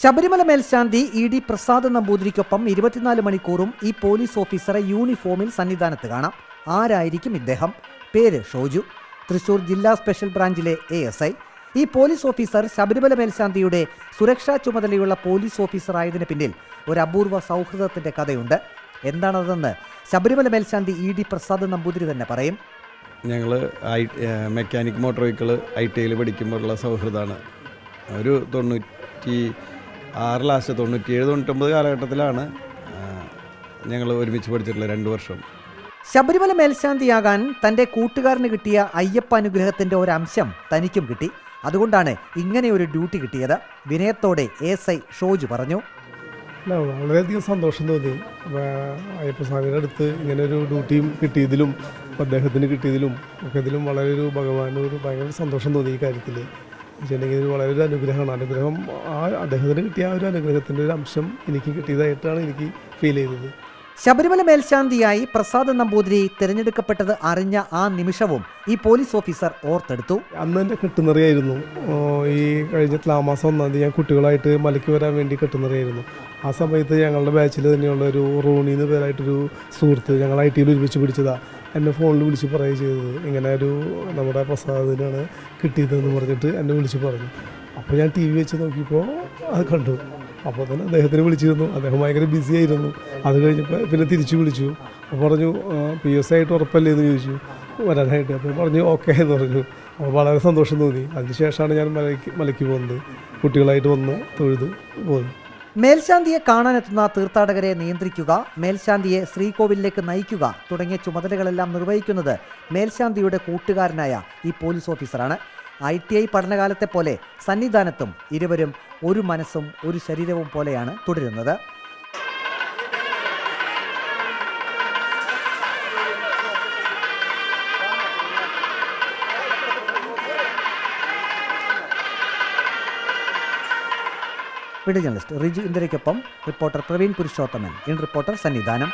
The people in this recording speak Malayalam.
ശബരിമല മേൽശാന്തി ഇ.ഡി. പ്രസാദ് നമ്പൂതിരിക്കൊപ്പം 24 മണിക്കൂറും ഈ പോലീസ് ഓഫീസറെ യൂണിഫോമിൽ സന്നിധാനത്ത് കാണാം. ആരായിരിക്കും ഇദ്ദേഹം? പേര് ഷോജു, തൃശൂർ ജില്ലാ സ്പെഷ്യൽ ബ്രാഞ്ചിലെ ASI. ഈ പോലീസ് ഓഫീസർ ശബരിമല മേൽശാന്തിയുടെ സുരക്ഷാ ചുമതലയുള്ള പോലീസ് ഓഫീസർ ആയതിനു പിന്നിൽ ഒരു അപൂർവ സൗഹൃദത്തിന്റെ കഥയുണ്ട്. എന്താണതെന്ന് ശബരിമല മേൽശാന്തി ഇ.ഡി. പ്രസാദ് നമ്പൂതിരി തന്നെ പറയും. ഞങ്ങൾ മെക്കാനിക് മോട്ടോർ വെഹിക്കിൾ ITIയിൽ പഠിക്കുമ്പോഴുള്ള സൗഹൃദമാണ്. ഒരു 97-99 കാലഘട്ടത്തിലാണ് ഞങ്ങൾ ഒരുമിച്ച് പഠിച്ചിട്ടുള്ള 2 വർഷം. ശബരിമല മേൽശാന്തിയാകാൻ തൻ്റെ കൂട്ടുകാരന് കിട്ടിയ അയ്യപ്പ അനുഗ്രഹത്തിൻ്റെ ഒരംശം തനിക്കും കിട്ടി. അതുകൊണ്ടാണ് ഇങ്ങനെ ഒരു ഡ്യൂട്ടി കിട്ടിയത്. വിനയത്തോടെ ASI ഷോജു പറഞ്ഞു. വളരെയധികം സന്തോഷം തോന്നി. അയ്യപ്പസ്വാമിയുടെ അടുത്ത് ഇങ്ങനെ ഒരു ഡ്യൂട്ടിയും കിട്ടിയതിലും അദ്ദേഹത്തിന് കിട്ടിയതിലും ഒക്കെ ഇതിലും വളരെ ഒരു ഭഗവാനൊരു ഭയങ്കര സന്തോഷം തോന്നി. ഈ കാര്യത്തിൽ വെച്ചിട്ടുണ്ടെങ്കിൽ ഇത് വളരെ ഒരു അനുഗ്രഹമാണ്. അനുഗ്രഹം അദ്ദേഹത്തിന് കിട്ടിയ ആ ഒരു അനുഗ്രഹത്തിൻ്റെ ഒരു അംശം എനിക്ക് കിട്ടിയതായിട്ടാണ് എനിക്ക് ഫീൽ ചെയ്തത്. ശബരിമല മേൽശാന്തിയായി പ്രസാദ് നമ്പൂതിരി തിരഞ്ഞെടുക്കപ്പെട്ടത് അറിഞ്ഞ ആ നിമിഷവും ഈ പോലീസ് ഓഫീസർ ഓർത്തെടുത്തു. അന്ന് എൻ്റെ കെട്ടുനിറയായിരുന്നു. ഈ കഴിഞ്ഞ മാസം 1-ാം തീയതി ഞാൻ കുട്ടികളായിട്ട് മലയ്ക്ക് വരാൻ വേണ്ടി കെട്ടുനിറയായിരുന്നു. ആ സമയത്ത് ഞങ്ങളുടെ ബാച്ചിൽ തന്നെയുള്ള ഒരു റോണി എന്ന് പേരായിട്ടൊരു സുഹൃത്ത്, ഞങ്ങൾ ITയിൽ ഒരുമിച്ച് പിടിച്ചതാണ്, എന്നെ ഫോണിൽ വിളിച്ച് പറയുക ചെയ്തത്. ഇങ്ങനെ ഒരു നമ്മുടെ പ്രസാദിനാണ് കിട്ടിയതെന്ന് പറഞ്ഞിട്ട് എന്നെ വിളിച്ച് പറഞ്ഞു. അപ്പോൾ ഞാൻ TV വെച്ച് നോക്കിയപ്പോൾ അത് കണ്ടു. അപ്പോൾ തന്നെ അദ്ദേഹത്തിന് വിളിച്ചിരുന്നു. അദ്ദേഹം ഭയങ്കര ബിസി ആയിരുന്നു. അത് കഴിഞ്ഞപ്പോൾ പിന്നെ തിരിച്ചു വിളിച്ചു. അപ്പോൾ പറഞ്ഞു PSI ആയിട്ട് ഉറപ്പല്ലേ എന്ന് ചോദിച്ചു വരാനായിട്ട്. അപ്പോൾ പറഞ്ഞു ഓക്കെ എന്ന് പറഞ്ഞു. അപ്പോൾ വളരെ സന്തോഷം തോന്നി. അതിനുശേഷമാണ് ഞാൻ മലയ്ക്ക് പോകുന്നത്. കുട്ടികളായിട്ട് വന്ന് തൊഴുത് പോകുന്നു. മേൽശാന്തിയെ കാണാനെത്തുന്ന തീർത്ഥാടകരെ നിയന്ത്രിക്കുക, മേൽശാന്തിയെ ശ്രീകോവിലേക്ക് നയിക്കുക തുടങ്ങിയ ചുമതലകളെല്ലാം നിർവഹിക്കുന്നത് മേൽശാന്തിയുടെ കൂട്ടുകാരനായ ഈ പോലീസ് ഓഫീസറാണ്. ITI പഠനകാലത്തെ പോലെ സന്നിധാനത്തും ഇരുവരും ഒരു മനസ്സും ഒരു ശരീരവും പോലെയാണ് തുടരുന്നത്. വീഡിയോ ജേർണലിസ്റ്റ് റിജു ഇന്ദിരയ്ക്കൊപ്പം reporter Praveen Purushothaman. In reporter Sannidhanam.